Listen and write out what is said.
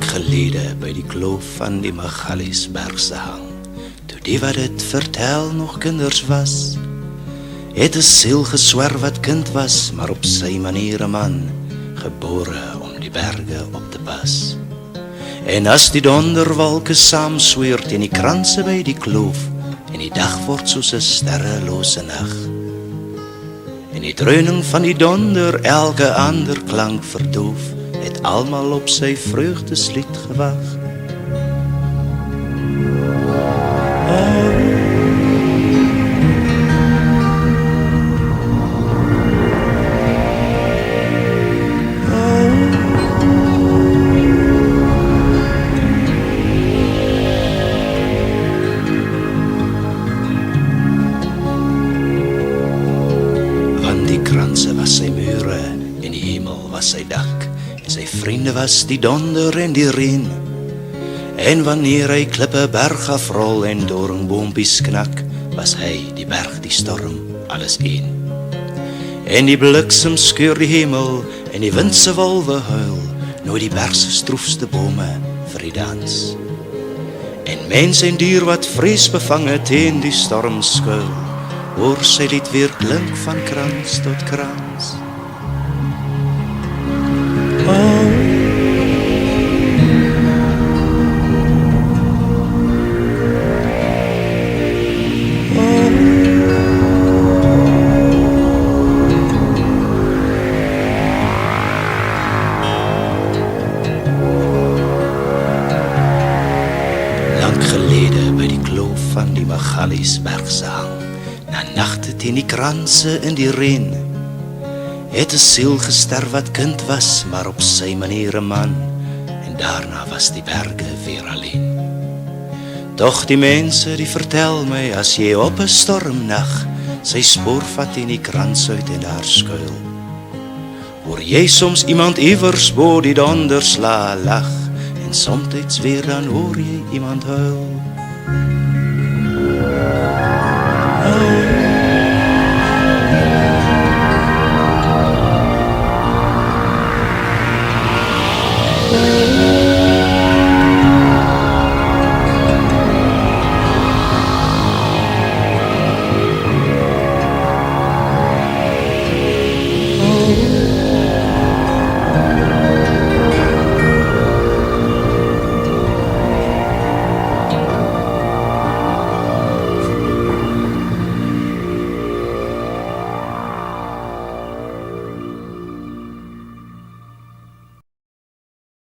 gelede by die kloof van die Magaliesbergse hang, toe die wat dit vertel nog kinders was, het 'n siel geswerf wat kind was, maar op sy manier 'n man, gebore om die berge op te pas. En as die donderwolke saam sweer teen die kranse by die kloof, en die dag word soos 'n sterrelose nag, en die dreuning van die donder elke ander klank verdoof, het almal op sy vreugdeslied gewag. Kranse was sy mure en die hemel was sy dak, en sy vriende was die donder en die reën. En wanneer hy klippe berg afrol en doringboompies knak, was hy die berg, die storm, alles een. En die bliksem skeur die hemel en die wind se wolwe huil, nou die berg se stroefste bome vir die dans. En mens en dier wat vrees bevange teen die storm skuil, hoor sy lied weer klink van krans tot krans. Lang gelede by die kloof van die Magaliesbergse hang, na nagte teen die kranse in die reën, het 'n siel gesterf wat kind was, maar op sy manier 'n man, en daarna was die berge weer alleen. Doch die mense die vertel my, as jy op 'n stormnag sy spoor vat in die krans uit en daar skuil, hoor jy soms iemand iewers bo die dondersla lag, en somtyds weer dan hoor jy iemand huil.